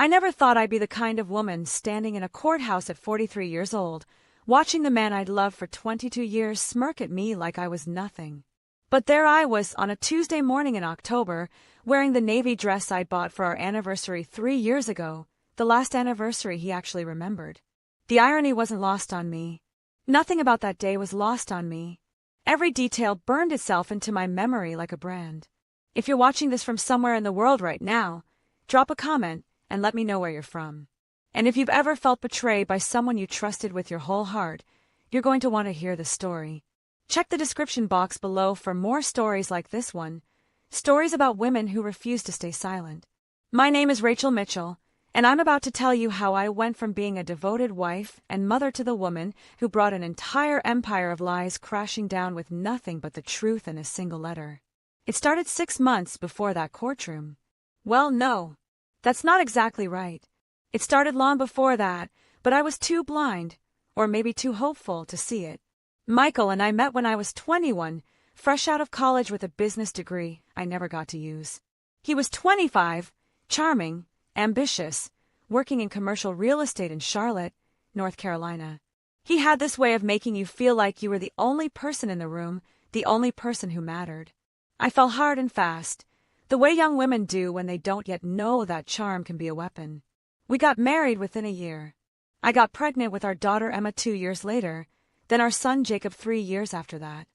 I never thought I'd be the kind of woman standing in a courthouse at 43 years old, watching the man I'd loved for 22 years smirk at me like I was nothing. But there I was on a Tuesday morning in October, wearing the navy dress I'd bought for our anniversary 3 years ago, the last anniversary he actually remembered. The irony wasn't lost on me. Nothing about that day was lost on me. Every detail burned itself into my memory like a brand. If you're watching this from somewhere in the world right now, drop a comment and let me know where you're from. And if you've ever felt betrayed by someone you trusted with your whole heart, you're going to want to hear the story. Check the description box below for more stories like this one, stories about women who refuse to stay silent. My name is Rachel Mitchell, and I'm about to tell you how I went from being a devoted wife and mother to the woman who brought an entire empire of lies crashing down with nothing but the truth in a single letter. It started 6 months before that courtroom. Well, no, that's not exactly right. It started long before that, but I was too blind, or maybe too hopeful, to see it. Michael and I met when I was 21, fresh out of college with a business degree I never got to use. He was 25, charming, ambitious, working in commercial real estate in Charlotte, North Carolina. He had this way of making you feel like you were the only person in the room, the only person who mattered. I fell hard and fast, the way young women do when they don't yet know that charm can be a weapon. We got married within a year. I got pregnant with our daughter Emma 2 years later, then our son Jacob 3 years after that.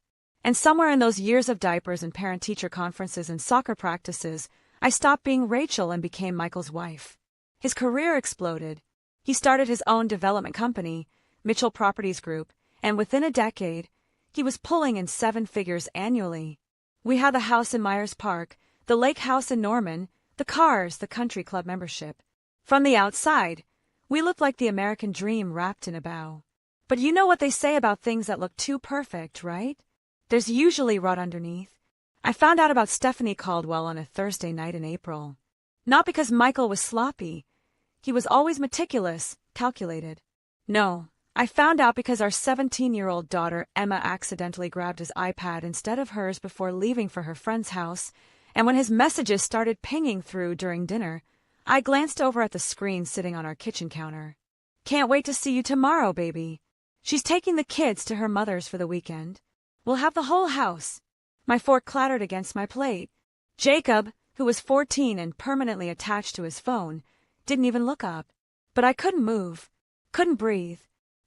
And somewhere in those years of diapers and parent-teacher conferences and soccer practices, I stopped being Rachel and became Michael's wife. His career exploded. He started his own development company, Mitchell Properties Group, and within a decade, he was pulling in 7 figures annually. We had the house in Myers Park, the lake house in Norman, the cars, the country club membership. From the outside, we looked like the American dream wrapped in a bow. But you know what they say about things that look too perfect, right? There's usually rot underneath. I found out about Stephanie Caldwell on a Thursday night in April. Not because Michael was sloppy. He was always meticulous, calculated. No, I found out because our 17-year-old daughter Emma accidentally grabbed his iPad instead of hers before leaving for her friend's house, and when his messages started pinging through during dinner, I glanced over at the screen sitting on our kitchen counter. "Can't wait to see you tomorrow, baby. She's taking the kids to her mother's for the weekend. We'll have the whole house." My fork clattered against my plate. Jacob, who was 14 and permanently attached to his phone, didn't even look up. But I couldn't move, couldn't breathe.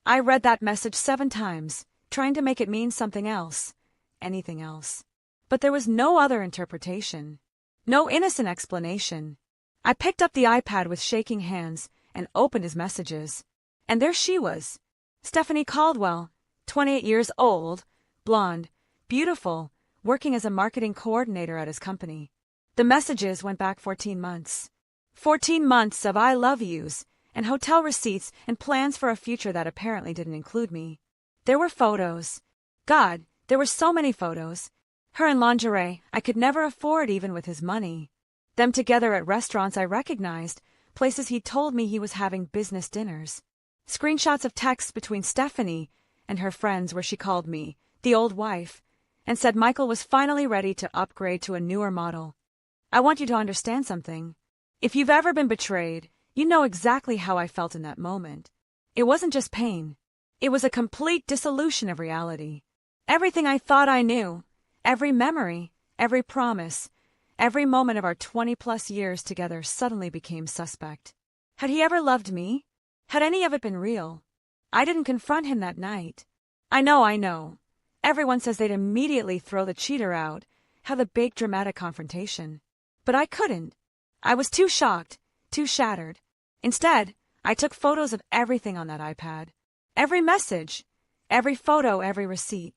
I read that message 7 times, trying to make it mean something else, anything else. But there was no other interpretation, no innocent explanation. I picked up the iPad with shaking hands and opened his messages. And there she was, Stephanie Caldwell, 28 years old, blonde, beautiful, working as a marketing coordinator at his company. The messages went back 14 months. 14 months of I love yous, and hotel receipts and plans for a future that apparently didn't include me. There were photos. God, there were so many photos. Her in lingerie I could never afford even with his money. Them together at restaurants I recognized, places he'd told me he was having business dinners. Screenshots of texts between Stephanie and her friends where she called me, the old wife, and said Michael was finally ready to upgrade to a newer model. I want you to understand something. If you've ever been betrayed, you know exactly how I felt in that moment. It wasn't just pain. It was a complete dissolution of reality. Everything I thought I knew, every memory, every promise, every moment of our 20-plus years together suddenly became suspect. Had he ever loved me? Had any of it been real? I didn't confront him that night. I know. Everyone says they'd immediately throw the cheater out, have a big dramatic confrontation. But I couldn't. I was too shocked, too shattered. Instead, I took photos of everything on that iPad. Every message, every photo, every receipt.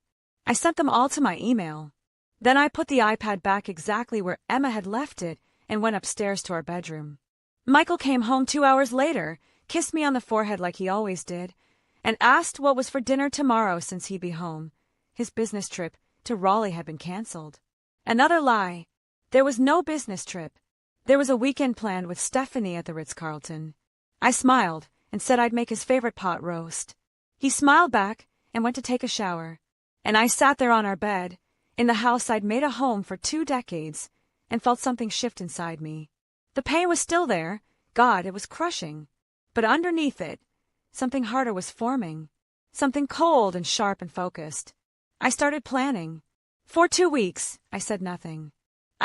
I sent them all to my email. Then I put the iPad back exactly where Emma had left it and went upstairs to our bedroom. Michael came home 2 hours later, kissed me on the forehead like he always did, and asked what was for dinner tomorrow since he'd be home. His business trip to Raleigh had been canceled. Another lie. There was no business trip. There was a weekend planned with Stephanie at the Ritz-Carlton. I smiled and said I'd make his favorite pot roast. He smiled back and went to take a shower. And I sat there on our bed, in the house I'd made a home for 2 decades, and felt something shift inside me. The pain was still there, God, it was crushing. But underneath it, something harder was forming. Something cold and sharp and focused. I started planning. For 2 weeks, I said nothing.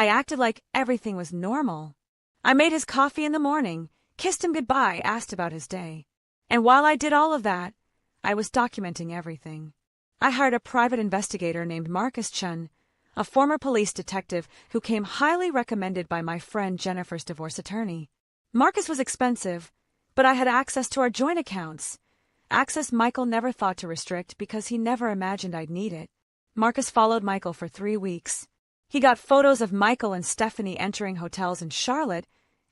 I acted like everything was normal. I made his coffee in the morning, kissed him goodbye, asked about his day. And while I did all of that, I was documenting everything. I hired a private investigator named Marcus Chun, a former police detective who came highly recommended by my friend Jennifer's divorce attorney. Marcus was expensive, but I had access to our joint accounts. Access Michael never thought to restrict because he never imagined I'd need it. Marcus followed Michael for 3 weeks. He got photos of Michael and Stephanie entering hotels in Charlotte,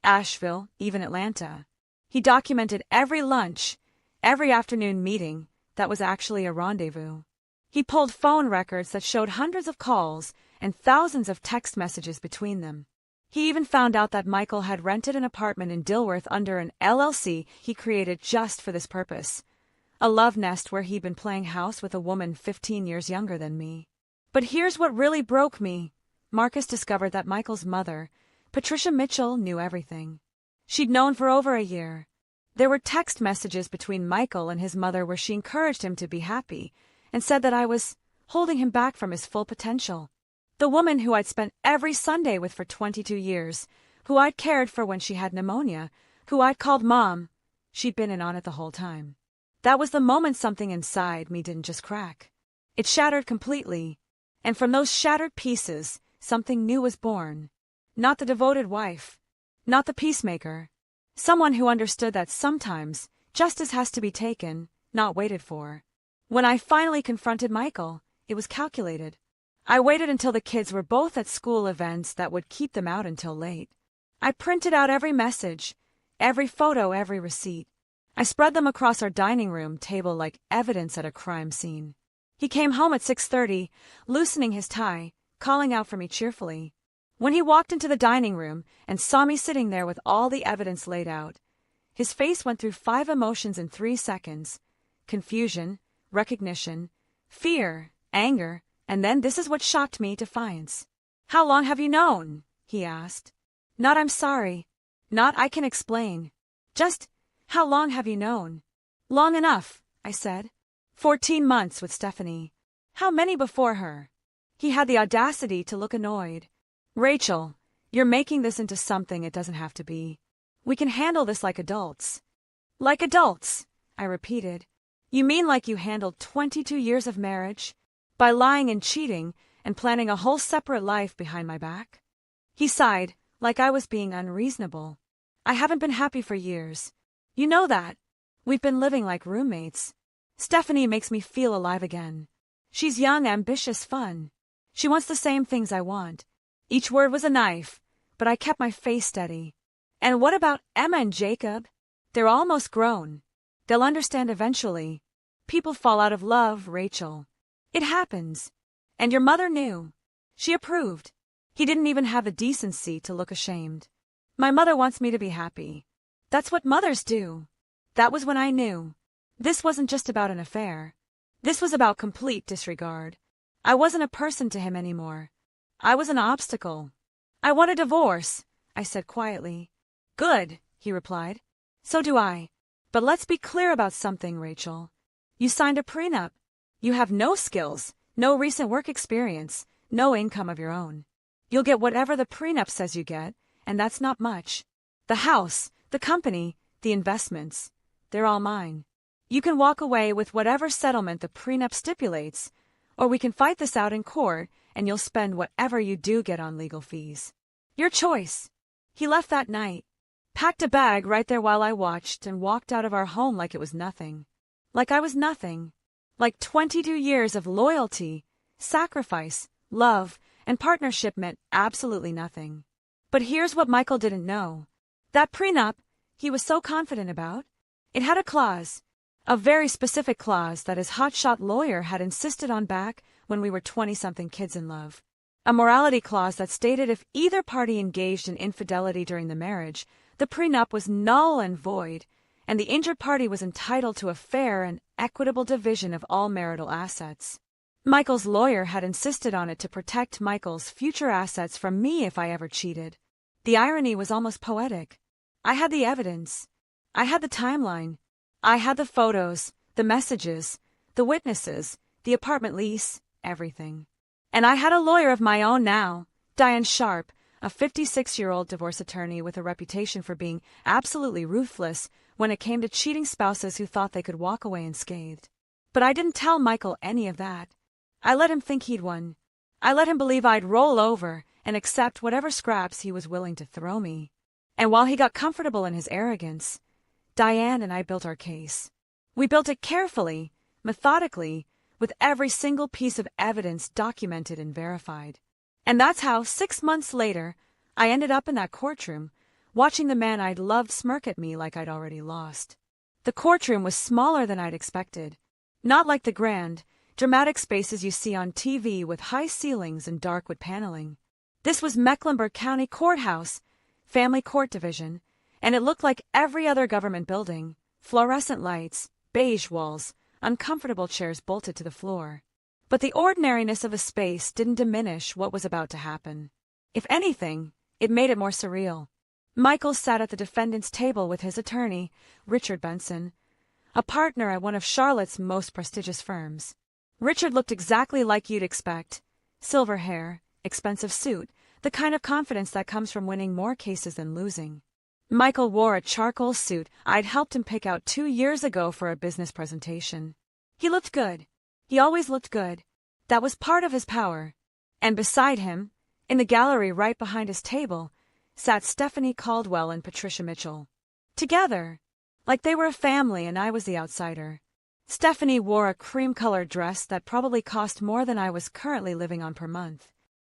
Asheville, even Atlanta. He documented every lunch, every afternoon meeting that was actually a rendezvous. He pulled phone records that showed hundreds of calls and thousands of text messages between them. He even found out that Michael had rented an apartment in Dilworth under an LLC he created just for this purpose. A love nest where he'd been playing house with a woman 15 years younger than me. But here's what really broke me. Marcus discovered that Michael's mother, Patricia Mitchell, knew everything. She'd known for over a year. There were text messages between Michael and his mother where she encouraged him to be happy and said that I was holding him back from his full potential. The woman who I'd spent every Sunday with for 22 years, who I'd cared for when she had pneumonia, who I'd called Mom, she'd been in on it the whole time. That was the moment something inside me didn't just crack. It shattered completely, and from those shattered pieces, something new was born. Not the devoted wife, not the peacemaker. Someone who understood that sometimes justice has to be taken, not waited for. When I finally confronted Michael, it was calculated. I waited until the kids were both at school events that would keep them out until late. I printed out every message, every photo, every receipt. I spread them across our dining room table like evidence at a crime scene. He came home at 6:30, loosening his tie, calling out for me cheerfully. When he walked into the dining room and saw me sitting there with all the evidence laid out, his face went through 5 emotions in 3 seconds: confusion, recognition, fear, anger, and then this is what shocked me, defiance. "How long have you known?" he asked. Not "I'm sorry," not "I can explain." Just, "How long have you known?" "Long enough," I said. 14 months with Stephanie. "How many before her?" He had the audacity to look annoyed. "Rachel, you're making this into something it doesn't have to be. We can handle this like adults." "Like adults," I repeated. "You mean like you handled 22 years of marriage? By lying and cheating and planning a whole separate life behind my back?" He sighed, like I was being unreasonable. "I haven't been happy for years. You know that. We've been living like roommates. Stephanie makes me feel alive again. She's young, ambitious, fun. She wants the same things I want." Each word was a knife, but I kept my face steady. "And what about Emma and Jacob? They're almost grown. They'll understand eventually. People fall out of love, Rachel. It happens. And your mother knew. She approved. He didn't even have the decency to look ashamed. My mother wants me to be happy. That's what mothers do." That was when I knew. This wasn't just about an affair. This was about complete disregard. I wasn't a person to him anymore. I was an obstacle. "I want a divorce," I said quietly. "Good," he replied. "So do I. But let's be clear about something, Rachel. You signed a prenup. You have no skills, no recent work experience, no income of your own. You'll get whatever the prenup says you get, and that's not much. The house, the company, the investments, they're all mine. You can walk away with whatever settlement the prenup stipulates, or we can fight this out in court and you'll spend whatever you do get on legal fees. Your choice." He left that night, packed a bag right there while I watched, and walked out of our home like it was nothing. Like I was nothing. Like 22 years of loyalty, sacrifice, love, and partnership meant absolutely nothing. But here's what Michael didn't know. That prenup he was so confident about, it had a clause, a very specific clause that his hotshot lawyer had insisted on back when we were 20-something kids in love. A morality clause that stated if either party engaged in infidelity during the marriage, the prenup was null and void, and the injured party was entitled to a fair and equitable division of all marital assets. Michael's lawyer had insisted on it to protect Michael's future assets from me if I ever cheated. The irony was almost poetic. I had the evidence. I had the timeline. I had the photos, the messages, the witnesses, the apartment lease, everything. And I had a lawyer of my own now, Diane Sharp, a 56-year-old divorce attorney with a reputation for being absolutely ruthless when it came to cheating spouses who thought they could walk away unscathed. But I didn't tell Michael any of that. I let him think he'd won. I let him believe I'd roll over and accept whatever scraps he was willing to throw me. And while he got comfortable in his arrogance, Diane and I built our case. We built it carefully, methodically, with every single piece of evidence documented and verified. And that's how, 6 months later, I ended up in that courtroom, watching the man I'd loved smirk at me like I'd already lost. The courtroom was smaller than I'd expected. Not like the grand, dramatic spaces you see on TV with high ceilings and dark wood paneling. This was Mecklenburg County Courthouse, Family Court Division, and it looked like every other government building: fluorescent lights, beige walls, uncomfortable chairs bolted to the floor. But the ordinariness of a space didn't diminish what was about to happen. If anything, it made it more surreal. Michael sat at the defendant's table with his attorney, Richard Benson, a partner at one of Charlotte's most prestigious firms. Richard looked exactly like you'd expect: silver hair, expensive suit, the kind of confidence that comes from winning more cases than losing. Michael wore a charcoal suit I'd helped him pick out 2 years ago for a business presentation. He looked good. He always looked good. That was part of his power. And beside him, in the gallery right behind his table, sat Stephanie Caldwell and Patricia Mitchell. Together, like they were a family and I was the outsider. Stephanie wore a cream-colored dress that probably cost more than I was currently living on per month.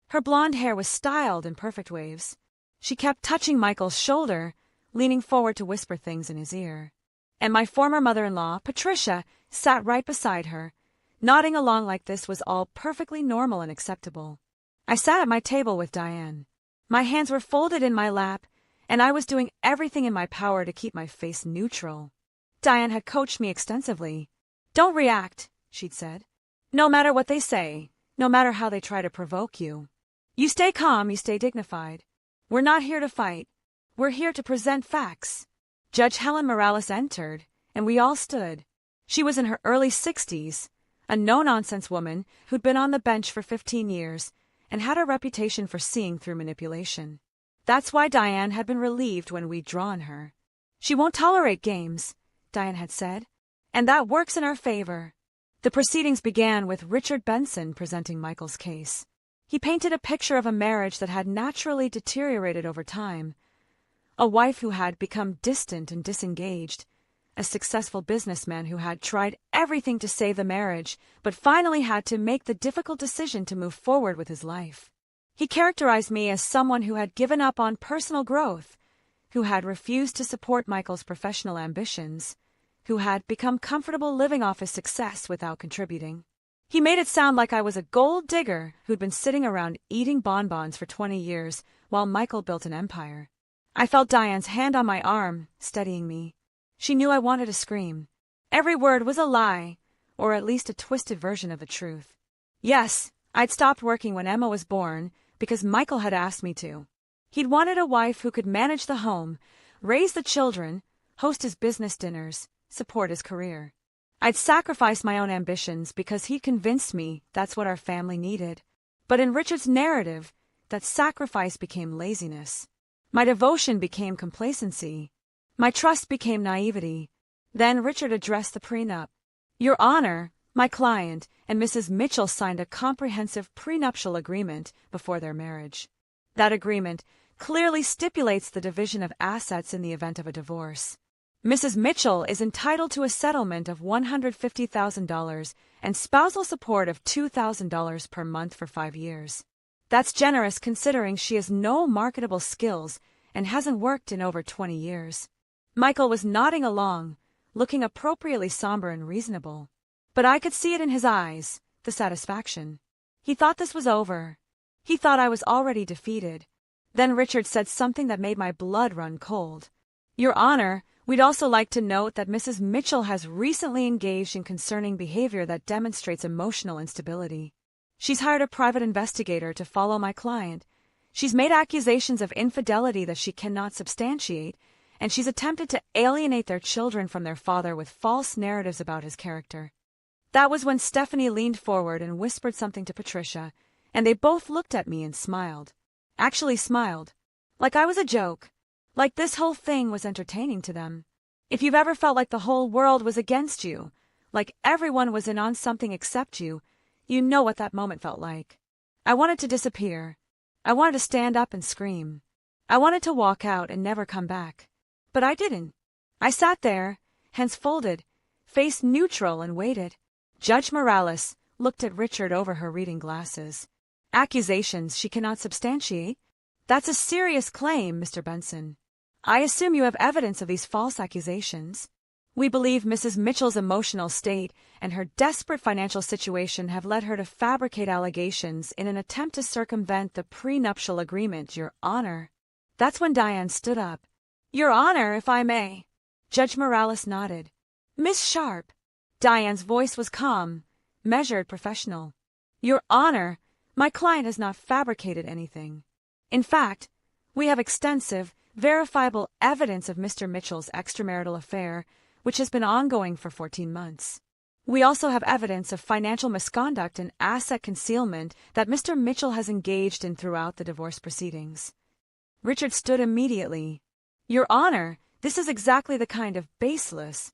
Her blonde hair was styled in perfect waves. She kept touching Michael's shoulder, leaning forward to whisper things in his ear. And my former mother-in-law, Patricia, sat right beside her, nodding along like this was all perfectly normal and acceptable. I sat at my table with Diane. My hands were folded in my lap, and I was doing everything in my power to keep my face neutral. Diane had coached me extensively. "Don't react," she'd said. "No matter what they say, no matter how they try to provoke you. You stay calm, you stay dignified. We're not here to fight. We're here to present facts." Judge Helen Morales entered, and we all stood. She was in her early 60s, a no-nonsense woman who'd been on the bench for 15 years and had a reputation for seeing through manipulation. That's why Diane had been relieved when we'd drawn her. "She won't tolerate games," Diane had said, "and that works in our favor." The proceedings began with Richard Benson presenting Michael's case. He painted a picture of a marriage that had naturally deteriorated over time, a wife who had become distant and disengaged, a successful businessman who had tried everything to save the marriage but finally had to make the difficult decision to move forward with his life. He characterized me as someone who had given up on personal growth, who had refused to support Michael's professional ambitions, who had become comfortable living off his success without contributing. He made it sound like I was a gold digger who'd been sitting around eating bonbons for 20 years while Michael built an empire. I felt Diane's hand on my arm, steadying me. She knew I wanted to scream. Every word was a lie, or at least a twisted version of the truth. Yes, I'd stopped working when Emma was born because Michael had asked me to. He'd wanted a wife who could manage the home, raise the children, host his business dinners, support his career. I'd sacrificed my own ambitions because he'd convinced me that's what our family needed. But in Richard's narrative, that sacrifice became laziness. My devotion became complacency. My trust became naivety. Then Richard addressed the prenup. "Your Honor, my client and Mrs. Mitchell signed a comprehensive prenuptial agreement before their marriage. That agreement clearly stipulates the division of assets in the event of a divorce. Mrs. Mitchell is entitled to a settlement of $150,000 and spousal support of $2,000 per month for 5 years. That's generous considering she has no marketable skills and hasn't worked in over 20 years. Michael was nodding along, looking appropriately somber and reasonable. But I could see it in his eyes, the satisfaction. He thought this was over. He thought I was already defeated. Then Richard said something that made my blood run cold. "Your Honor, we'd also like to note that Mrs. Mitchell has recently engaged in concerning behavior that demonstrates emotional instability. She's hired a private investigator to follow my client. She's made accusations of infidelity that she cannot substantiate, and she's attempted to alienate their children from their father with false narratives about his character. That was when Stephanie leaned forward and whispered something to Patricia, and they both looked at me and smiled. Actually smiled. Like I was a joke. Like this whole thing was entertaining to them. If you've ever felt like the whole world was against you, like everyone was in on something except you, you know what that moment felt like. I wanted to disappear. I wanted to stand up and scream. I wanted to walk out and never come back. But I didn't. I sat there, hands folded, face neutral, and waited. Judge Morales looked at Richard over her reading glasses. Accusations she cannot substantiate? That's a serious claim, Mr. Benson. I assume you have evidence of these false accusations. We believe Mrs. Mitchell's emotional state and her desperate financial situation have led her to fabricate allegations in an attempt to circumvent the prenuptial agreement, Your Honor. That's when Diane stood up. Your Honor, if I may. Judge Morales nodded. Miss Sharp. Diane's voice was calm, measured, professional. Your Honor, my client has not fabricated anything. In fact, we have extensive, verifiable evidence of Mr. Mitchell's extramarital affair, which has been ongoing for 14 months. We also have evidence of financial misconduct and asset concealment that Mr. Mitchell has engaged in throughout the divorce proceedings. Richard stood immediately. Your Honor, this is exactly the kind of baseless.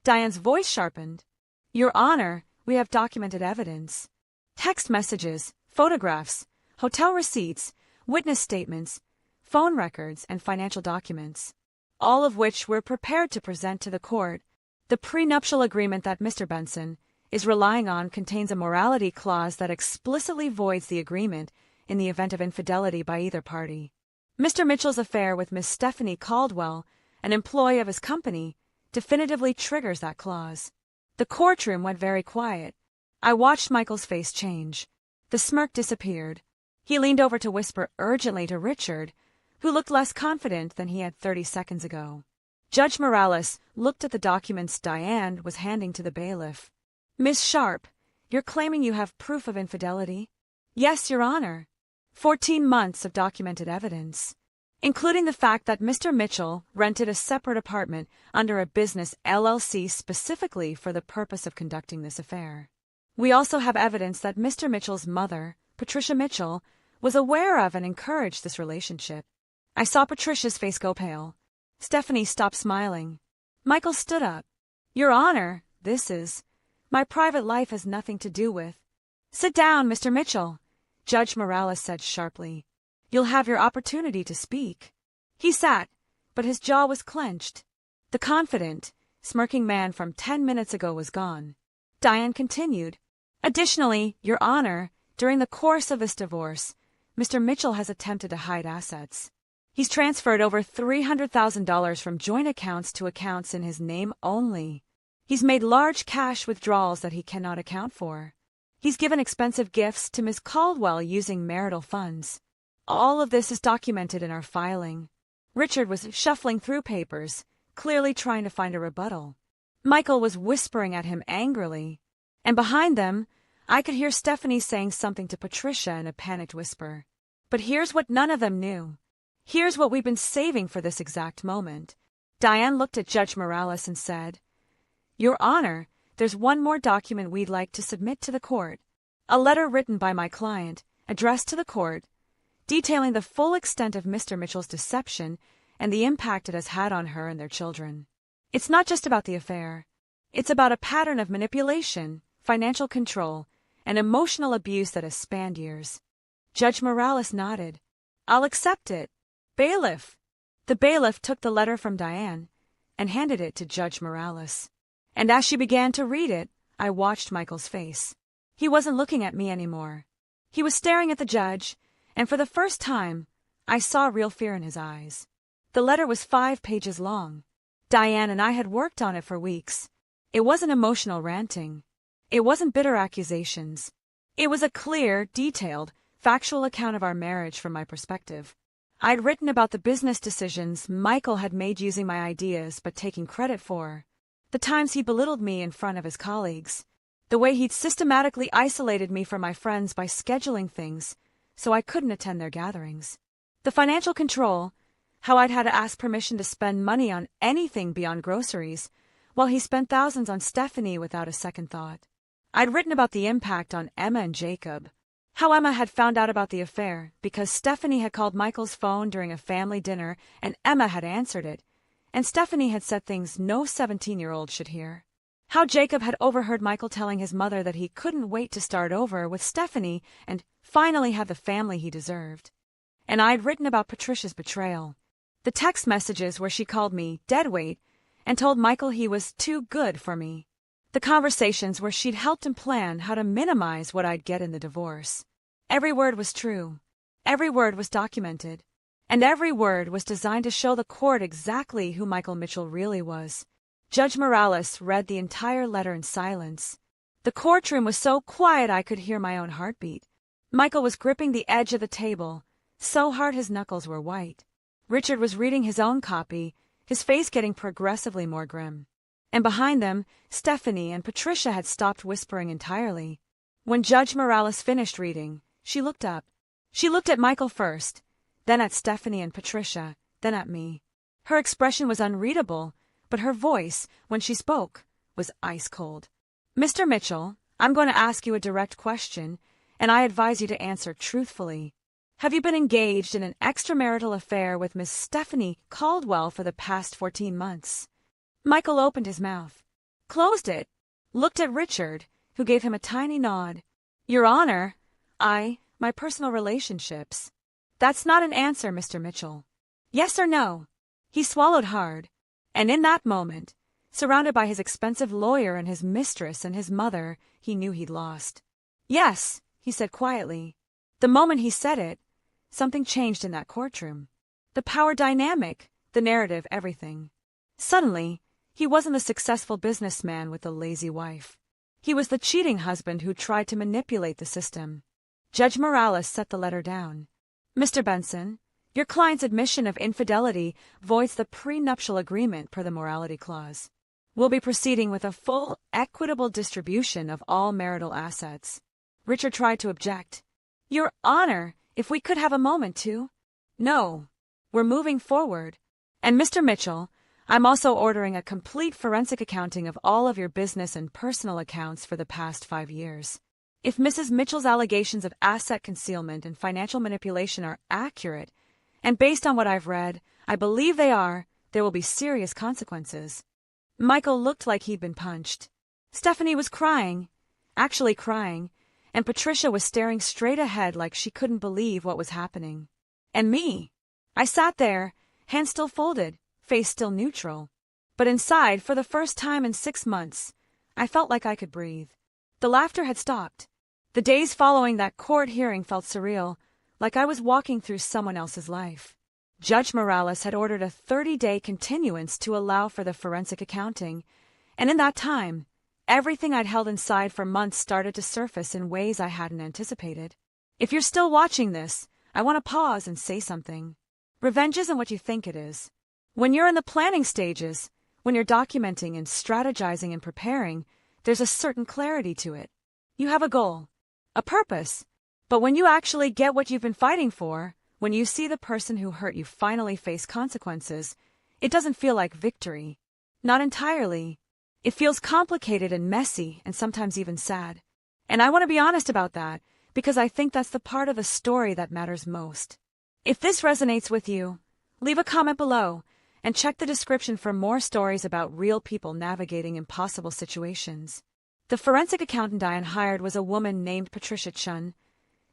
Diane's voice sharpened. Your Honor, we have documented evidence. Text messages, photographs, hotel receipts, witness statements, phone records, and financial documents, all of which we're prepared to present to the court. The prenuptial agreement that Mr. Benson is relying on contains a morality clause that explicitly voids the agreement in the event of infidelity by either party. Mr. Mitchell's affair with Miss Stephanie Caldwell, an employee of his company, definitively triggers that clause. The courtroom went very quiet. I watched Michael's face change. The smirk disappeared. He leaned over to whisper urgently to Richard, who looked less confident than he had 30 seconds ago. Judge Morales looked at the documents Diane was handing to the bailiff. Miss Sharp, you're claiming you have proof of infidelity? Yes, Your Honor. 14 months of documented evidence, including the fact that Mr. Mitchell rented a separate apartment under a business LLC specifically for the purpose of conducting this affair. We also have evidence that Mr. Mitchell's mother, Patricia Mitchell, was aware of and encouraged this relationship. I saw Patricia's face go pale. Stephanie stopped smiling. Michael stood up. Your Honor, my private life has nothing to do with. Sit down, Mr. Mitchell, Judge Morales said sharply. You'll have your opportunity to speak. He sat, but his jaw was clenched. The confident, smirking man from 10 minutes ago was gone. Diane continued. Additionally, Your Honor, during the course of this divorce, Mr. Mitchell has attempted to hide assets. He's transferred over $300,000 from joint accounts to accounts in his name only. He's made large cash withdrawals that he cannot account for. He's given expensive gifts to Ms. Caldwell using marital funds. All of this is documented in our filing. Richard was shuffling through papers, clearly trying to find a rebuttal. Michael was whispering at him angrily, and behind them, I could hear Stephanie saying something to Patricia in a panicked whisper. But here's what none of them knew. Here's what we've been saving for this exact moment. Diane looked at Judge Morales and said, Your Honor, there's one more document we'd like to submit to the court. A letter written by my client, addressed to the court, detailing the full extent of Mr. Mitchell's deception and the impact it has had on her and their children. It's not just about the affair. It's about a pattern of manipulation, financial control, and emotional abuse that has spanned years. Judge Morales nodded. I'll accept it. Bailiff. The bailiff took the letter from Diane and handed it to Judge Morales. And as she began to read it, I watched Michael's face. He wasn't looking at me anymore. He was staring at the judge, and for the first time, I saw real fear in his eyes. The letter was 5 pages long. Diane and I had worked on it for weeks. It wasn't emotional ranting. It wasn't bitter accusations. It was a clear, detailed, factual account of our marriage from my perspective. I'd written about the business decisions Michael had made using my ideas but taking credit for, the times he belittled me in front of his colleagues, the way he'd systematically isolated me from my friends by scheduling things so I couldn't attend their gatherings, the financial control, how I'd had to ask permission to spend money on anything beyond groceries, while he spent thousands on Stephanie without a second thought. I'd written about the impact on Emma and Jacob, how Emma had found out about the affair because Stephanie had called Michael's phone during a family dinner and Emma had answered it, and Stephanie had said things no 17-year-old should hear. How Jacob had overheard Michael telling his mother that he couldn't wait to start over with Stephanie and finally have the family he deserved. And I'd written about Patricia's betrayal. The text messages where she called me deadweight and told Michael he was too good for me. The conversations where she'd helped him plan how to minimize what I'd get in the divorce. Every word was true. Every word was documented. And every word was designed to show the court exactly who Michael Mitchell really was. Judge Morales read the entire letter in silence. The courtroom was so quiet I could hear my own heartbeat. Michael was gripping the edge of the table, so hard his knuckles were white. Richard was reading his own copy, his face getting progressively more grim. And behind them, Stephanie and Patricia had stopped whispering entirely. When Judge Morales finished reading, she looked up. She looked at Michael first, then at Stephanie and Patricia, then at me. Her expression was unreadable, but her voice, when she spoke, was ice cold. Mr. Mitchell, I'm going to ask you a direct question, and I advise you to answer truthfully. Have you been engaged in an extramarital affair with Miss Stephanie Caldwell for the past 14 months? Michael opened his mouth, closed it, looked at Richard, who gave him a tiny nod. Your Honor, my personal relationships. That's not an answer, Mr. Mitchell. Yes or no? He swallowed hard, and in that moment, surrounded by his expensive lawyer and his mistress and his mother, he knew he'd lost. Yes, he said quietly. The moment he said it, something changed in that courtroom. The power dynamic, the narrative, everything. Suddenly, he wasn't the successful businessman with the lazy wife. He was the cheating husband who tried to manipulate the system. Judge Morales set the letter down. Mr. Benson, your client's admission of infidelity voids the prenuptial agreement per the morality clause. We'll be proceeding with a full, equitable distribution of all marital assets. Richard tried to object. Your Honor, if we could have a moment to. No, we're moving forward. And Mr. Mitchell, I'm also ordering a complete forensic accounting of all of your business and personal accounts for the past 5 years. If Mrs. Mitchell's allegations of asset concealment and financial manipulation are accurate, and based on what I've read, I believe they are, there will be serious consequences. Michael looked like he'd been punched. Stephanie was crying, actually crying, and Patricia was staring straight ahead like she couldn't believe what was happening. And me. I sat there, hands still folded, face still neutral. But inside, for the first time in 6 months, I felt like I could breathe. The laughter had stopped. The days following that court hearing felt surreal, like I was walking through someone else's life. Judge Morales had ordered a 30-day continuance to allow for the forensic accounting, and in that time, everything I'd held inside for months started to surface in ways I hadn't anticipated. If you're still watching this, I want to pause and say something. Revenge isn't what you think it is. When you're in the planning stages, when you're documenting and strategizing and preparing, there's a certain clarity to it. You have a goal, a purpose. But when you actually get what you've been fighting for, when you see the person who hurt you finally face consequences, it doesn't feel like victory. Not entirely. It feels complicated and messy and sometimes even sad. And I want to be honest about that because I think that's the part of the story that matters most. If this resonates with you, leave a comment below and check the description for more stories about real people navigating impossible situations. The forensic accountant I hired was a woman named Patricia Chun.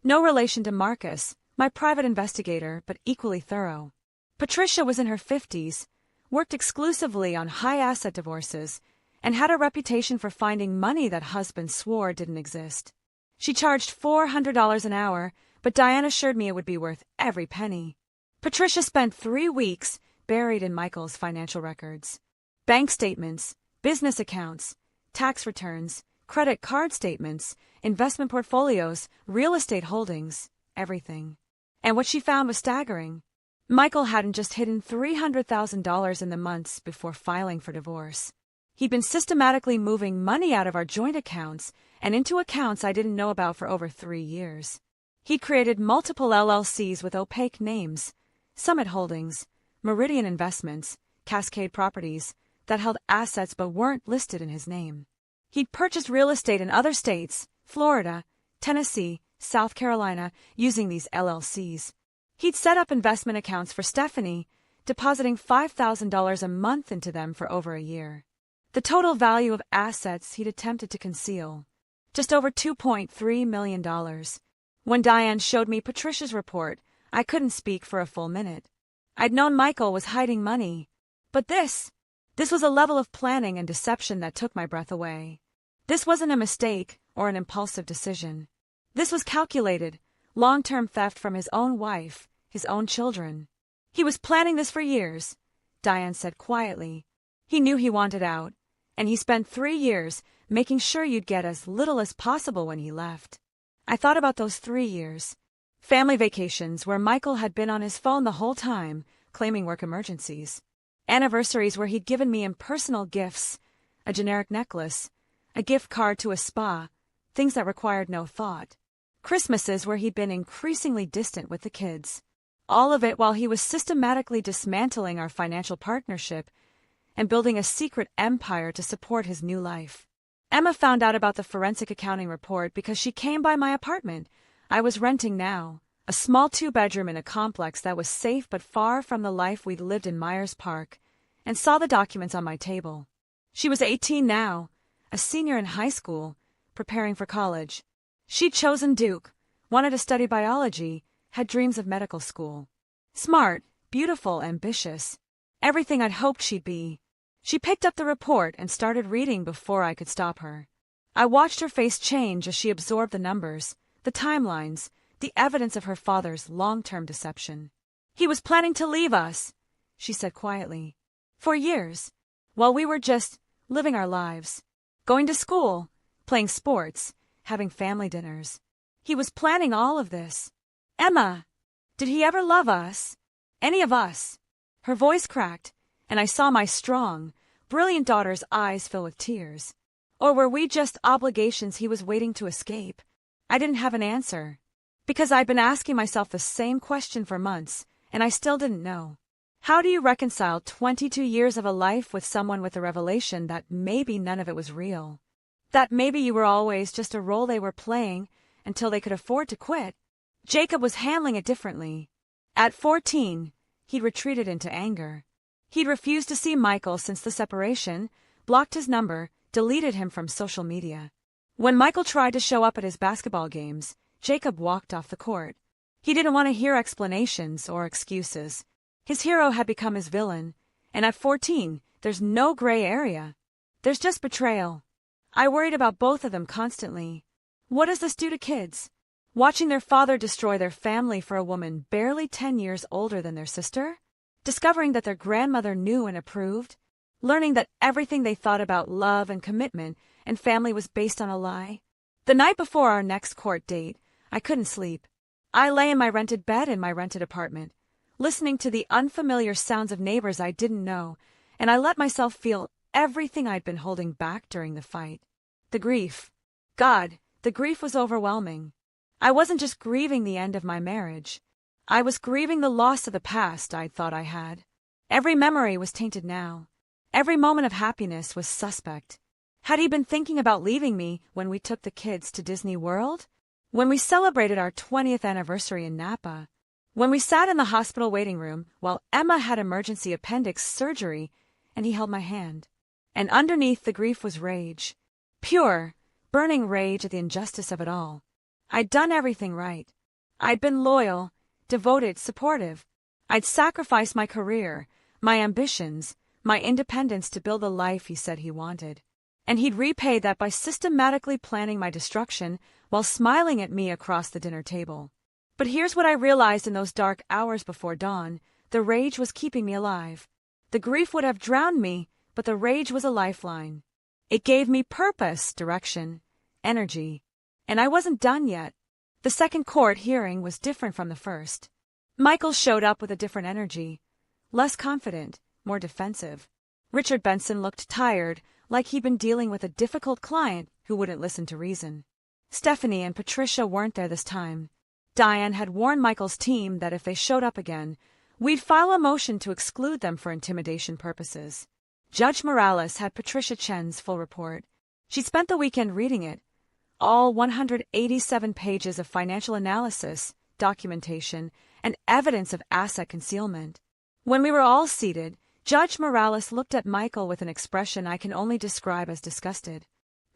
No relation to Marcus, my private investigator, but equally thorough. Patricia was in her 50s, worked exclusively on high-asset divorces, and had a reputation for finding money that husbands swore didn't exist. She charged $400 an hour, but Diane assured me it would be worth every penny. Patricia spent 3 weeks buried in Michael's financial records. Bank statements, business accounts, tax returns, credit card statements, investment portfolios, real estate holdings, everything. And what she found was staggering. Michael hadn't just hidden $300,000 in the months before filing for divorce. He'd been systematically moving money out of our joint accounts and into accounts I didn't know about for over 3 years. He'd created multiple LLCs with opaque names, Summit Holdings, Meridian Investments, Cascade Properties, that held assets but weren't listed in his name. He'd purchased real estate in other states, Florida, Tennessee, South Carolina, using these LLCs. He'd set up investment accounts for Stephanie, depositing $5,000 a month into them for over a year. The total value of assets he'd attempted to conceal, just over $2.3 million. When Diane showed me Patricia's report, I couldn't speak for a full minute. I'd known Michael was hiding money, but this was a level of planning and deception that took my breath away. This wasn't a mistake or an impulsive decision. This was calculated, long-term theft from his own wife, his own children. He was planning this for years, Diane said quietly. He knew he wanted out, and he spent 3 years making sure you'd get as little as possible when he left. I thought about those 3 years. Family vacations where Michael had been on his phone the whole time, claiming work emergencies. Anniversaries where he'd given me impersonal gifts, a generic necklace, a gift card to a spa, things that required no thought. Christmases where he'd been increasingly distant with the kids. All of it while he was systematically dismantling our financial partnership and building a secret empire to support his new life. Emma found out about the forensic accounting report because she came by my apartment. I was renting now, a small 2-bedroom in a complex that was safe but far from the life we'd lived in Myers Park, and saw the documents on my table. She was 18 now, a senior in high school, preparing for college. She'd chosen Duke, wanted to study biology, had dreams of medical school. Smart, beautiful, ambitious. Everything I'd hoped she'd be. She picked up the report and started reading before I could stop her. I watched her face change as she absorbed the numbers, the timelines, the evidence of her father's long-term deception. He was planning to leave us, she said quietly. For years, while we were just living our lives, going to school, playing sports, having family dinners. He was planning all of this. Emma, did he ever love us? Any of us? Her voice cracked, and I saw my strong, brilliant daughter's eyes fill with tears. Or were we just obligations he was waiting to escape? I didn't have an answer, because I'd been asking myself the same question for months, and I still didn't know. How do you reconcile 22 years of a life with someone with a revelation that maybe none of it was real? That maybe you were always just a role they were playing until they could afford to quit? Jacob was handling it differently. At 14, he'd retreated into anger. He'd refused to see Michael since the separation, blocked his number, deleted him from social media. When Michael tried to show up at his basketball games, Jacob walked off the court. He didn't want to hear explanations or excuses. His hero had become his villain, and at 14, there's no gray area. There's just betrayal. I worried about both of them constantly. What does this do to kids? Watching their father destroy their family for a woman barely 10 years older than their sister? Discovering that their grandmother knew and approved? Learning that everything they thought about love and commitment and family was based on a lie? The night before our next court date, I couldn't sleep. I lay in my rented bed in my rented apartment, listening to the unfamiliar sounds of neighbors I didn't know, and I let myself feel everything I'd been holding back during the fight. The grief. God, the grief was overwhelming. I wasn't just grieving the end of my marriage. I was grieving the loss of the past I'd thought I had. Every memory was tainted now. Every moment of happiness was suspect. Had he been thinking about leaving me when we took the kids to Disney World? When we celebrated our 20th anniversary in Napa? When we sat in the hospital waiting room while Emma had emergency appendix surgery and he held my hand? And underneath the grief was rage. Pure, burning rage at the injustice of it all. I'd done everything right. I'd been loyal, devoted, supportive. I'd sacrificed my career, my ambitions, my independence to build the life he said he wanted. And he'd repaid that by systematically planning my destruction while smiling at me across the dinner table. But here's what I realized in those dark hours before dawn. The rage was keeping me alive. The grief would have drowned me, but the rage was a lifeline. It gave me purpose, direction, energy. And I wasn't done yet. The second court hearing was different from the first. Michael showed up with a different energy. Less confident, more defensive. Richard Benson looked tired, like he'd been dealing with a difficult client who wouldn't listen to reason. Stephanie and Patricia weren't there this time. Diane had warned Michael's team that if they showed up again, we'd file a motion to exclude them for intimidation purposes. Judge Morales had Patricia Chen's full report. She spent the weekend reading it, all 187 pages of financial analysis, documentation, and evidence of asset concealment. When we were all seated, Judge Morales looked at Michael with an expression I can only describe as disgusted.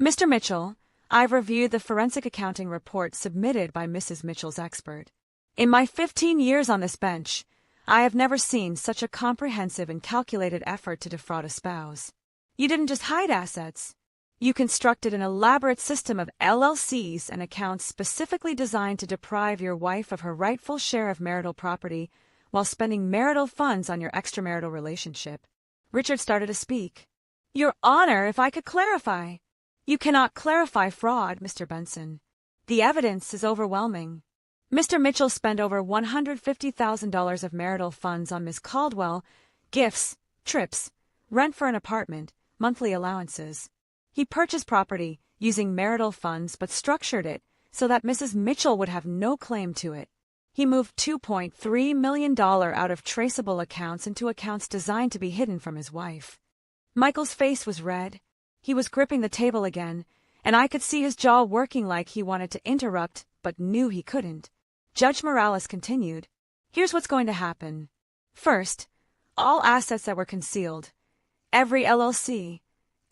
Mr. Mitchell, I've reviewed the forensic accounting report submitted by Mrs. Mitchell's expert. In my 15 years on this bench, I have never seen such a comprehensive and calculated effort to defraud a spouse. You didn't just hide assets. You constructed an elaborate system of LLCs and accounts specifically designed to deprive your wife of her rightful share of marital property while spending marital funds on your extramarital relationship. Richard started to speak. Your Honor, if I could clarify. You cannot clarify fraud, Mr. Benson. The evidence is overwhelming. Mr. Mitchell spent over $150,000 of marital funds on Miss Caldwell, gifts, trips, rent for an apartment, monthly allowances. He purchased property using marital funds but structured it so that Mrs. Mitchell would have no claim to it. He moved $2.3 million out of traceable accounts into accounts designed to be hidden from his wife. Michael's face was red. He was gripping the table again, and I could see his jaw working like he wanted to interrupt but knew he couldn't. Judge Morales continued, Here's what's going to happen. First, all assets that were concealed, every LLC,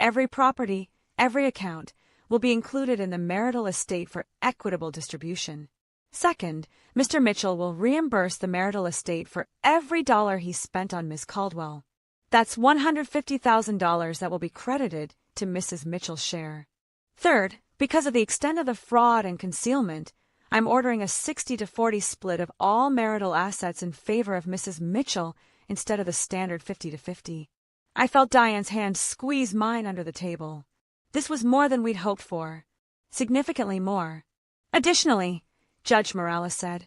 every property, every account, will be included in the marital estate for equitable distribution. Second, Mr. Mitchell will reimburse the marital estate for every dollar he spent on Miss Caldwell. That's $150,000 that will be credited to Mrs. Mitchell's share. Third, because of the extent of the fraud and concealment, I'm ordering a 60-40 split of all marital assets in favor of Mrs. Mitchell instead of the standard 50-50. I felt Diane's hand squeeze mine under the table. This was more than we'd hoped for. Significantly more. Additionally, Judge Morales said,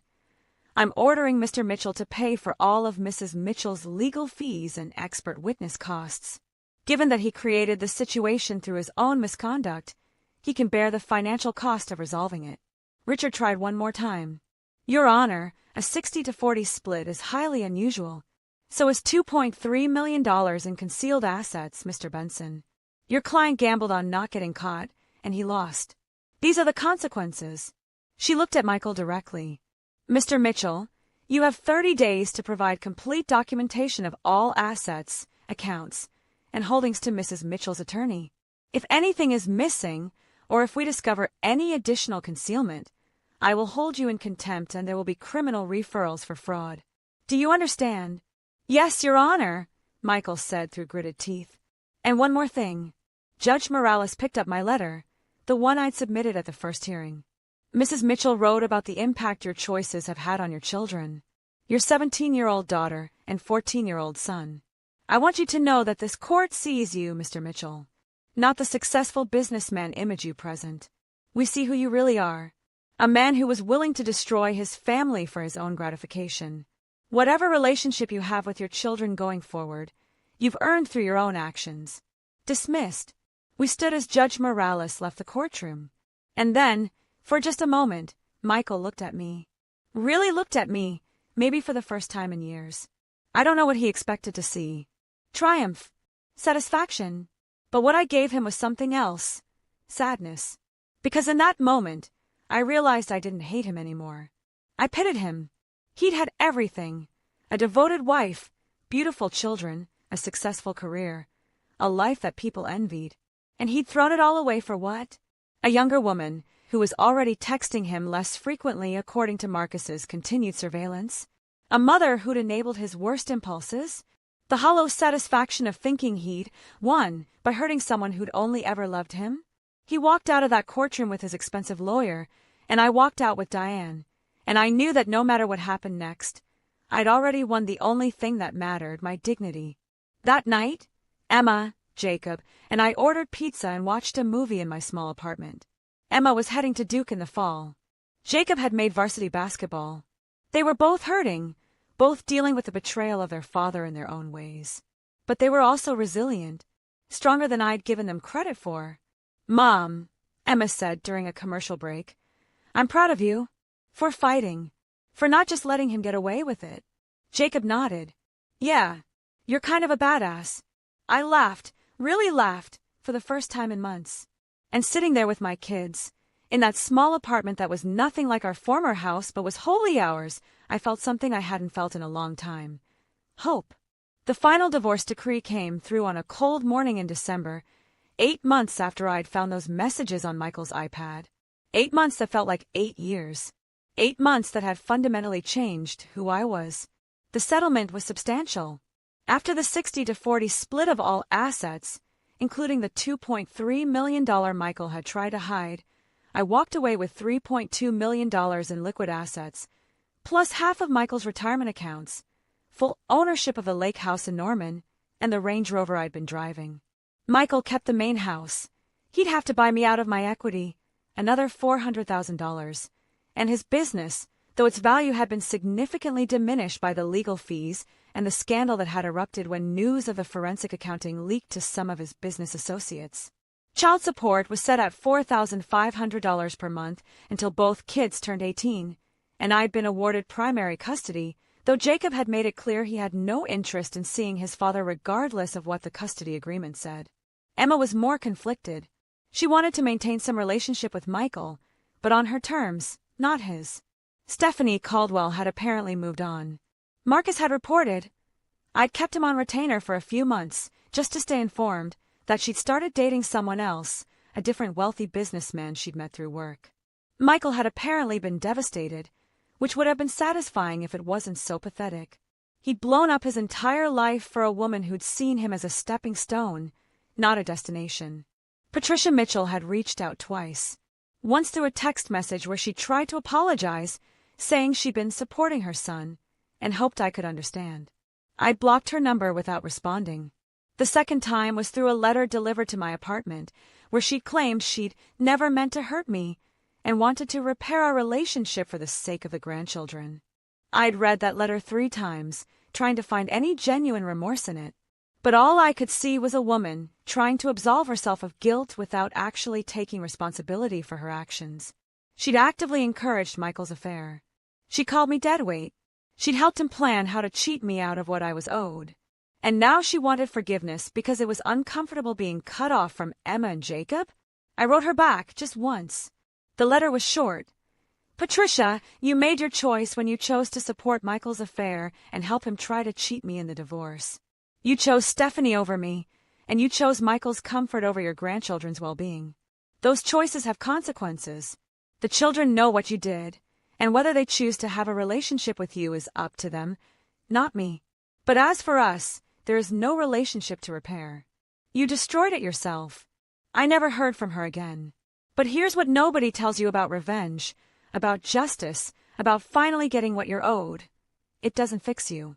I'm ordering Mr. Mitchell to pay for all of Mrs. Mitchell's legal fees and expert witness costs. Given that he created the situation through his own misconduct, he can bear the financial cost of resolving it. Richard tried one more time. Your Honor, a 60-40 split is highly unusual. So is $2.3 million in concealed assets, Mr. Benson. Your client gambled on not getting caught, and he lost. These are the consequences. She looked at Michael directly. Mr. Mitchell, you have 30 days to provide complete documentation of all assets, accounts, and holdings to Mrs. Mitchell's attorney. If anything is missing, or if we discover any additional concealment, I will hold you in contempt and there will be criminal referrals for fraud. Do you understand? Yes, Your Honor, Michael said through gritted teeth. And one more thing. Judge Morales picked up my letter, the one I'd submitted at the first hearing. Mrs. Mitchell wrote about the impact your choices have had on your children, your 17-year-old daughter and 14-year-old son. I want you to know that this court sees you, Mr. Mitchell, not the successful businessman image you present. We see who you really are, a man who was willing to destroy his family for his own gratification. Whatever relationship you have with your children going forward, you've earned through your own actions. Dismissed. We stood as Judge Morales left the courtroom. And then, for just a moment, Michael looked at me. Really looked at me, maybe for the first time in years. I don't know what he expected to see. Triumph. Satisfaction. But what I gave him was something else. Sadness. Because in that moment, I realized I didn't hate him anymore. I pitied him. He'd had everything. A devoted wife, beautiful children, a successful career, a life that people envied. And he'd thrown it all away for what? A younger woman who was already texting him less frequently according to Marcus's continued surveillance. A mother who'd enabled his worst impulses. The hollow satisfaction of thinking he'd won by hurting someone who'd only ever loved him. He walked out of that courtroom with his expensive lawyer, and I walked out with Diane. And I knew that no matter what happened next, I'd already won the only thing that mattered, my dignity. That night, Emma, Jacob, and I ordered pizza and watched a movie in my small apartment. Emma was heading to Duke in the fall. Jacob had made varsity basketball. They were both hurting, both dealing with the betrayal of their father in their own ways. But they were also resilient, stronger than I'd given them credit for. Mom, Emma said during a commercial break, I'm proud of you. For fighting. For not just letting him get away with it. Jacob nodded. Yeah, you're kind of a badass. I laughed, really laughed, for the first time in months. And sitting there with my kids, in that small apartment that was nothing like our former house but was wholly ours, I felt something I hadn't felt in a long time. Hope. The final divorce decree came through on a cold morning in December, 8 months after I'd found those messages on Michael's iPad. 8 months that felt like 8 years. 8 months that had fundamentally changed who I was. The settlement was substantial. After the 60-40 split of all assets, including the $2.3 million Michael had tried to hide, I walked away with $3.2 million in liquid assets, plus half of Michael's retirement accounts, full ownership of the lake house in Norman, and the Range Rover I'd been driving. Michael kept the main house. He'd have to buy me out of my equity, another $400,000, and his business, though its value had been significantly diminished by the legal fees and the scandal that had erupted when news of the forensic accounting leaked to some of his business associates. Child support was set at $4,500 per month until both kids turned 18, and I'd been awarded primary custody, though Jacob had made it clear he had no interest in seeing his father regardless of what the custody agreement said. Emma was more conflicted. She wanted to maintain some relationship with Michael, but on her terms, not his. Stephanie Caldwell had apparently moved on. Marcus had reported. I'd kept him on retainer for a few months, just to stay informed, that she'd started dating someone else, a different wealthy businessman she'd met through work. Michael had apparently been devastated, which would have been satisfying if it wasn't so pathetic. He'd blown up his entire life for a woman who'd seen him as a stepping stone, not a destination. Patricia Mitchell had reached out twice. Once through a text message where she tried to apologize, saying she'd been supporting her son, and hoped I could understand. I blocked her number without responding. The second time was through a letter delivered to my apartment, where she claimed she'd never meant to hurt me and wanted to repair our relationship for the sake of the grandchildren. I'd read that letter 3 times, trying to find any genuine remorse in it, but all I could see was a woman trying to absolve herself of guilt without actually taking responsibility for her actions. She'd actively encouraged Michael's affair. She called me deadweight. She'd helped him plan how to cheat me out of what I was owed. And now she wanted forgiveness because it was uncomfortable being cut off from Emma and Jacob? I wrote her back just once. The letter was short. Patricia, you made your choice when you chose to support Michael's affair and help him try to cheat me in the divorce. You chose Stephanie over me, and you chose Michael's comfort over your grandchildren's well-being. Those choices have consequences. The children know what you did, and whether they choose to have a relationship with you is up to them, not me. But as for us, there is no relationship to repair. You destroyed it yourself. I never heard from her again. But here's what nobody tells you about revenge, about justice, about finally getting what you're owed. It doesn't fix you.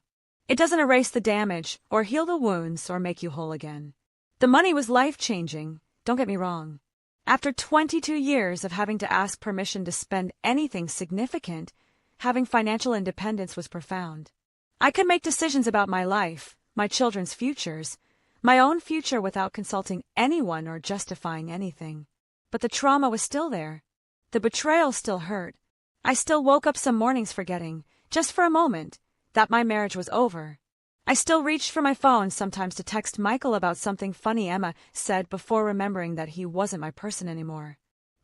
It doesn't erase the damage, or heal the wounds, or make you whole again. The money was life-changing, don't get me wrong. After 22 years of having to ask permission to spend anything significant, having financial independence was profound. I could make decisions about my life, my children's futures, my own future without consulting anyone or justifying anything. But the trauma was still there. The betrayal still hurt. I still woke up some mornings forgetting, just for a moment, that my marriage was over. I still reached for my phone sometimes to text Michael about something funny Emma said before remembering that he wasn't my person anymore.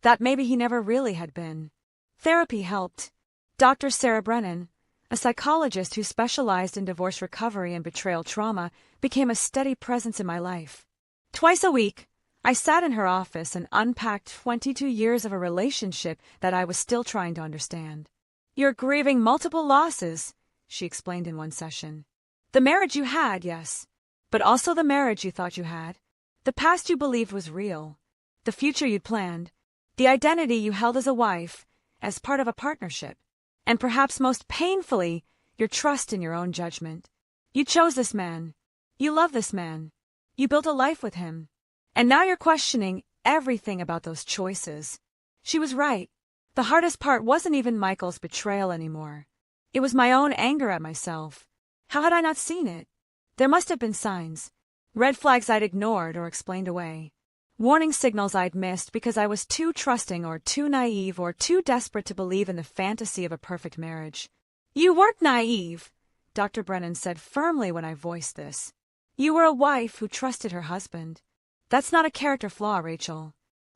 That maybe he never really had been. Therapy helped. Dr. Sarah Brennan, a psychologist who specialized in divorce recovery and betrayal trauma, became a steady presence in my life. Twice a week, I sat in her office and unpacked 22 years of a relationship that I was still trying to understand. You're grieving multiple losses, she explained in one session. The marriage you had, yes, but also the marriage you thought you had, the past you believed was real, the future you'd planned, the identity you held as a wife, as part of a partnership, and perhaps most painfully, your trust in your own judgment. You chose this man. You love this man. You built a life with him. And now you're questioning everything about those choices. She was right. The hardest part wasn't even Michael's betrayal anymore. It was my own anger at myself. How had I not seen it? There must have been signs. Red flags I'd ignored or explained away. Warning signals I'd missed because I was too trusting or too naive or too desperate to believe in the fantasy of a perfect marriage. You weren't naive. Dr. Brennan said firmly when I voiced this. You were a wife who trusted her husband. That's not a character flaw, Rachel.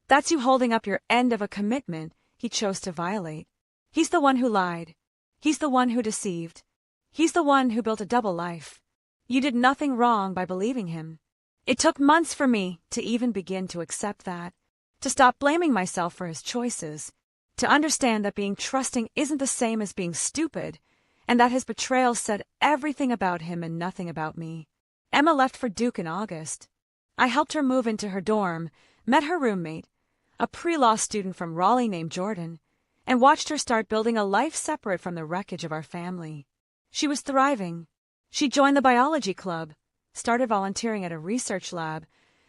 That's you holding up your end of a commitment he chose to violate. He's the one who lied. He's the one who deceived. He's the one who built a double life. You did nothing wrong by believing him. It took months for me to even begin to accept that, to stop blaming myself for his choices, to understand that being trusting isn't the same as being stupid, and that his betrayal said everything about him and nothing about me. Emma left for Duke in August. I helped her move into her dorm, met her roommate, a pre-law student from Raleigh named Jordan, and watched her start building a life separate from the wreckage of our family. She was thriving. She joined the biology club, started volunteering at a research lab,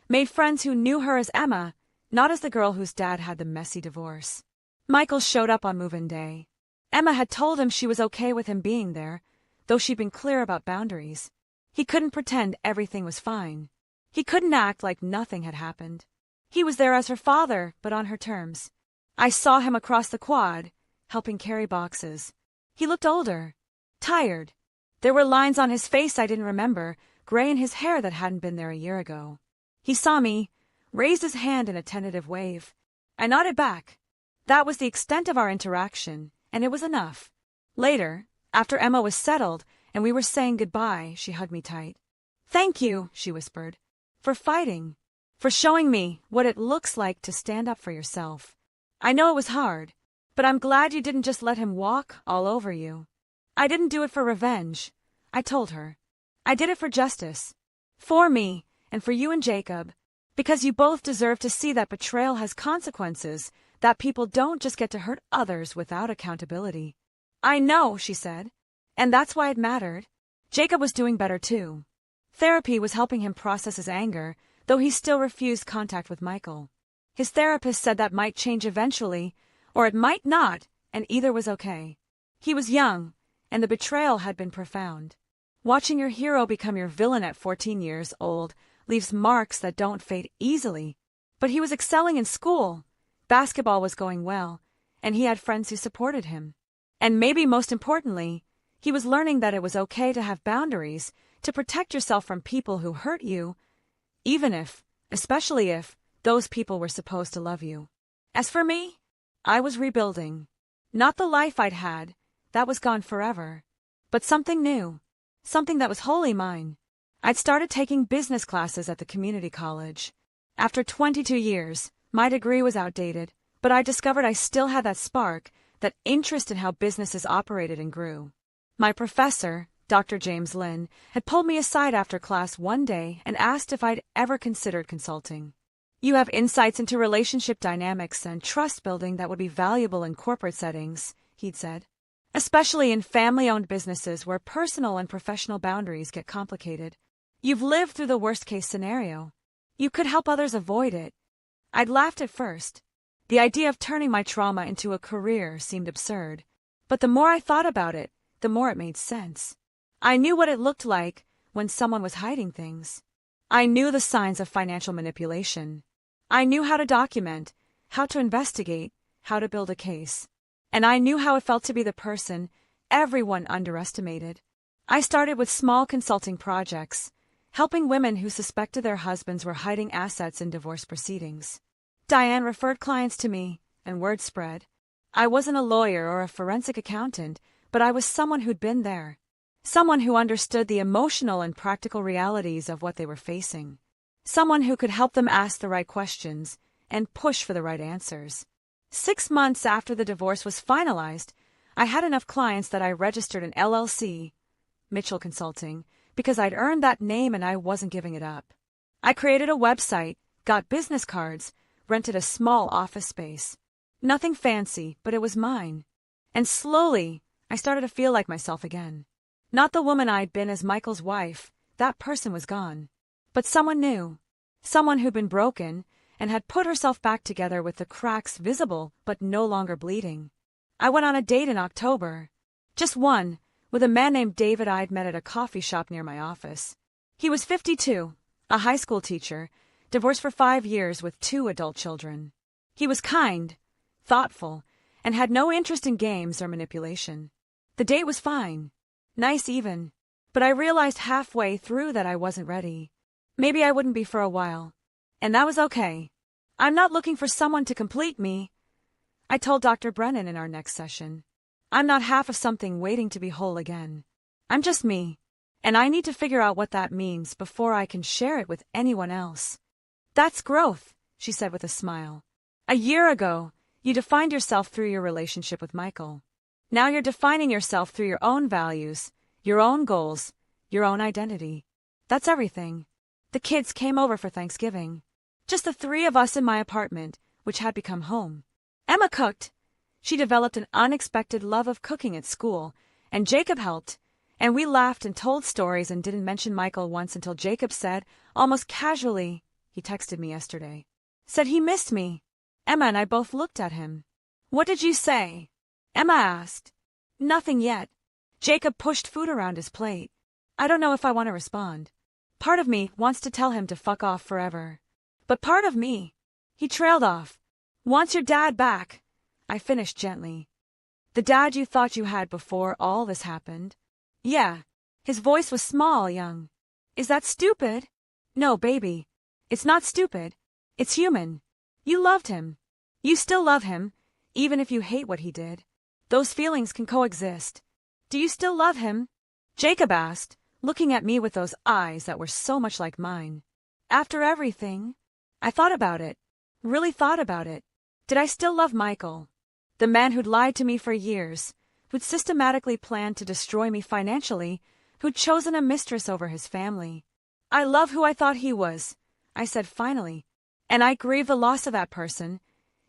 made friends who knew her as Emma, not as the girl whose dad had the messy divorce. Michael showed up on move-in day. Emma had told him she was okay with him being there, though she'd been clear about boundaries. He couldn't pretend everything was fine. He couldn't act like nothing had happened. He was there as her father, but on her terms. I saw him across the quad, helping carry boxes. He looked older, tired. There were lines on his face I didn't remember, gray in his hair that hadn't been there a year ago. He saw me, raised his hand in a tentative wave. I nodded back. That was the extent of our interaction, and it was enough. Later, after Emma was settled and we were saying goodbye, she hugged me tight. Thank you, she whispered, for fighting, for showing me what it looks like to stand up for yourself. I know it was hard, but I'm glad you didn't just let him walk all over you. I didn't do it for revenge, I told her. I did it for justice. For me, and for you and Jacob, because you both deserve to see that betrayal has consequences, that people don't just get to hurt others without accountability. I know, she said, and that's why it mattered. Jacob was doing better too. Therapy was helping him process his anger, though he still refused contact with Michael. His therapist said that might change eventually, or it might not, and either was okay. He was young, and the betrayal had been profound. Watching your hero become your villain at 14 years old leaves marks that don't fade easily. But he was excelling in school. Basketball was going well, and he had friends who supported him. And maybe most importantly, he was learning that it was okay to have boundaries, to protect yourself from people who hurt you, even if, especially if, those people were supposed to love you. As for me, I was rebuilding. Not the life I'd had, that was gone forever, but something new, something that was wholly mine. I'd started taking business classes at the community college. After 22 years, my degree was outdated, but I discovered I still had that spark, that interest in how businesses operated and grew. My professor, Dr. James Lynn, had pulled me aside after class one day and asked if I'd ever considered consulting. You have insights into relationship dynamics and trust building that would be valuable in corporate settings, he'd said, especially in family-owned businesses where personal and professional boundaries get complicated. You've lived through the worst-case scenario. You could help others avoid it. I'd laughed at first. The idea of turning my trauma into a career seemed absurd, but the more I thought about it, the more it made sense. I knew what it looked like when someone was hiding things. I knew the signs of financial manipulation. I knew how to document, how to investigate, how to build a case. And I knew how it felt to be the person everyone underestimated. I started with small consulting projects, helping women who suspected their husbands were hiding assets in divorce proceedings. Diane referred clients to me, and word spread. I wasn't a lawyer or a forensic accountant, but I was someone who'd been there. Someone who understood the emotional and practical realities of what they were facing. Someone who could help them ask the right questions and push for the right answers. 6 months after the divorce was finalized, I had enough clients that I registered an LLC, Mitchell Consulting, because I'd earned that name and I wasn't giving it up. I created a website, got business cards, rented a small office space. Nothing fancy, but it was mine. And slowly, I started to feel like myself again. Not the woman I'd been as Michael's wife, that person was gone. But someone new, someone who'd been broken and had put herself back together with the cracks visible but no longer bleeding. I went on a date in October. Just one, with a man named David I'd met at a coffee shop near my office. He was 52, a high school teacher, divorced for 5 years with 2 adult children. He was kind, thoughtful, and had no interest in games or manipulation. The date was fine. Nice even. But I realized halfway through that I wasn't ready. Maybe I wouldn't be for a while. And that was okay. I'm not looking for someone to complete me. I told Dr. Brennan in our next session. I'm not half of something waiting to be whole again. I'm just me. And I need to figure out what that means before I can share it with anyone else. That's growth, she said with a smile. A year ago, you defined yourself through your relationship with Michael. Now you're defining yourself through your own values, your own goals, your own identity. That's everything. The kids came over for Thanksgiving. Just the three of us in my apartment, which had become home. Emma cooked. She developed an unexpected love of cooking at school, and Jacob helped. And we laughed and told stories and didn't mention Michael once until Jacob said, almost casually, he texted me yesterday, said he missed me. Emma and I both looked at him. What did you say? Emma asked. Nothing yet. Jacob pushed food around his plate. I don't know if I want to respond. Part of me wants to tell him to fuck off forever. But part of me, he trailed off, wants your dad back. I finished gently. The dad you thought you had before all this happened? Yeah. His voice was small, young. Is that stupid? No, baby. It's not stupid. It's human. You loved him. You still love him, even if you hate what he did. Those feelings can coexist. Do you still love him? Jacob asked, looking at me with those eyes that were so much like mine. After everything? I thought about it. Really thought about it. Did I still love Michael? The man who'd lied to me for years, who'd systematically planned to destroy me financially, who'd chosen a mistress over his family. I love who I thought he was, I said finally, and I grieve the loss of that person,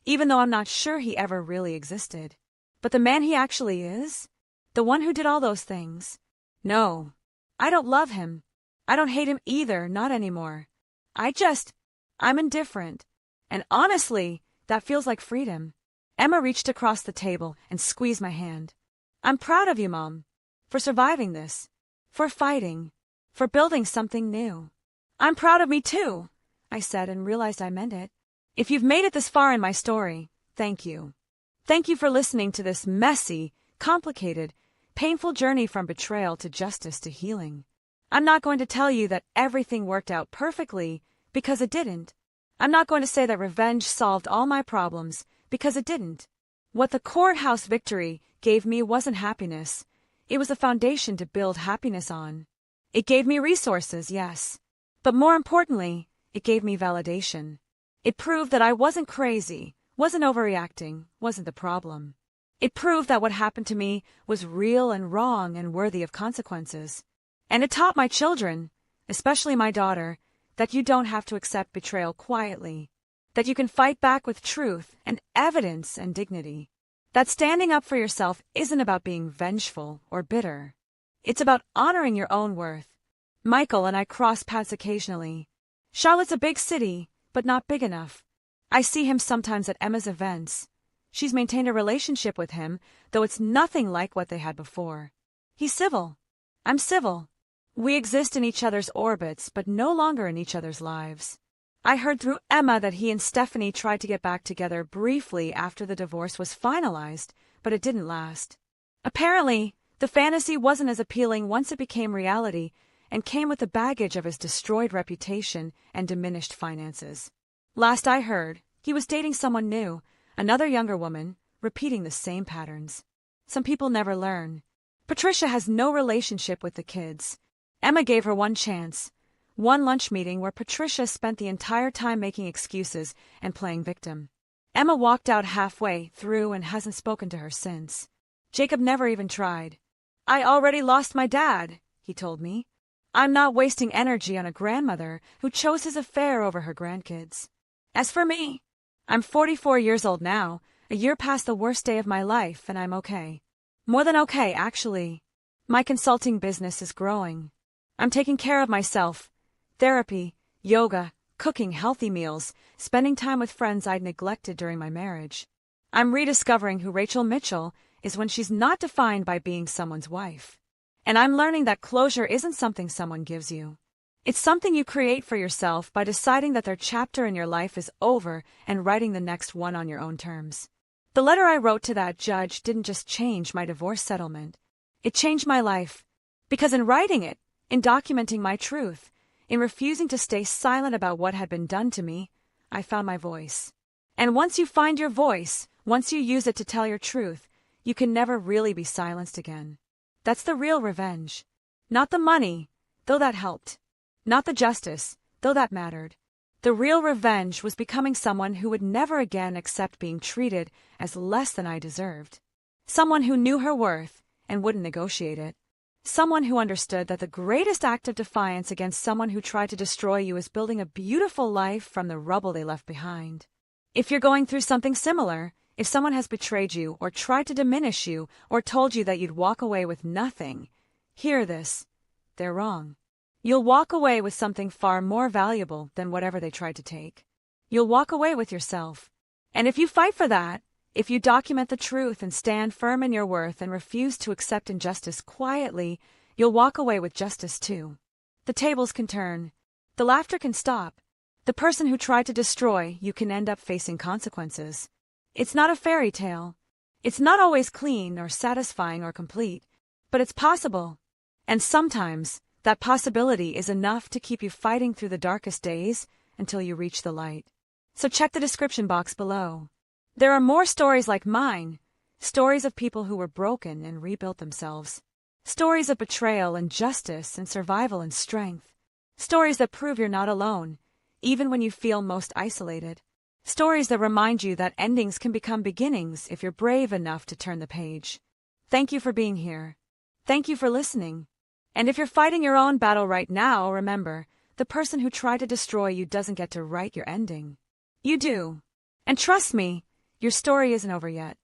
even though I'm not sure he ever really existed. But the man he actually is? The one who did all those things? No. I don't love him. I don't hate him either, not anymore. I'm indifferent. And honestly, that feels like freedom. Emma reached across the table and squeezed my hand. I'm proud of you, Mom. For surviving this. For fighting. For building something new. I'm proud of me too, I said and realized I meant it. If you've made it this far in my story, thank you. Thank you for listening to this messy, complicated, painful journey from betrayal to justice to healing. I'm not going to tell you that everything worked out perfectly, because it didn't. I'm not going to say that revenge solved all my problems, because it didn't. What the courthouse victory gave me wasn't happiness. It was a foundation to build happiness on. It gave me resources, yes. But more importantly, it gave me validation. It proved that I wasn't crazy, wasn't overreacting, wasn't the problem. It proved that what happened to me was real and wrong and worthy of consequences. And it taught my children, especially my daughter, that you don't have to accept betrayal quietly, that you can fight back with truth and evidence and dignity, that standing up for yourself isn't about being vengeful or bitter. It's about honoring your own worth. Michael and I cross paths occasionally. Charlotte's a big city, but not big enough. I see him sometimes at Emma's events. She's maintained a relationship with him, though it's nothing like what they had before. He's civil. I'm civil. We exist in each other's orbits, but no longer in each other's lives. I heard through Emma that he and Stephanie tried to get back together briefly after the divorce was finalized, but it didn't last. Apparently, the fantasy wasn't as appealing once it became reality and came with the baggage of his destroyed reputation and diminished finances. Last I heard, he was dating someone new, another younger woman, repeating the same patterns. Some people never learn. Patricia has no relationship with the kids. Emma gave her one chance, one lunch meeting where Patricia spent the entire time making excuses and playing victim. Emma walked out halfway through and hasn't spoken to her since. Jacob never even tried. I already lost my dad, he told me. I'm not wasting energy on a grandmother who chose his affair over her grandkids. As for me, I'm 44 years old now, a year past the worst day of my life, and I'm okay. More than okay, actually. My consulting business is growing. I'm taking care of myself. Therapy, yoga, cooking healthy meals, spending time with friends I'd neglected during my marriage. I'm rediscovering who Rachel Mitchell is when she's not defined by being someone's wife. And I'm learning that closure isn't something someone gives you. It's something you create for yourself by deciding that their chapter in your life is over and writing the next one on your own terms. The letter I wrote to that judge didn't just change my divorce settlement. It changed my life. Because in writing it, in documenting my truth, in refusing to stay silent about what had been done to me, I found my voice. And once you find your voice, once you use it to tell your truth, you can never really be silenced again. That's the real revenge. Not the money, though that helped. Not the justice, though that mattered. The real revenge was becoming someone who would never again accept being treated as less than I deserved. Someone who knew her worth and wouldn't negotiate it. Someone who understood that the greatest act of defiance against someone who tried to destroy you is building a beautiful life from the rubble they left behind. If you're going through something similar, if someone has betrayed you or tried to diminish you or told you that you'd walk away with nothing, hear this. They're wrong. You'll walk away with something far more valuable than whatever they tried to take. You'll walk away with yourself. And if you fight for that, if you document the truth and stand firm in your worth and refuse to accept injustice quietly, you'll walk away with justice too. The tables can turn. The laughter can stop. The person who tried to destroy you can end up facing consequences. It's not a fairy tale. It's not always clean or satisfying or complete, but it's possible. And sometimes, that possibility is enough to keep you fighting through the darkest days until you reach the light. So check the description box below. There are more stories like mine, stories of people who were broken and rebuilt themselves. Stories of betrayal and justice and survival and strength. Stories that prove you're not alone, even when you feel most isolated. Stories that remind you that endings can become beginnings if you're brave enough to turn the page. Thank you for being here. Thank you for listening. And if you're fighting your own battle right now, remember, the person who tried to destroy you doesn't get to write your ending. You do. And trust me, your story isn't over yet.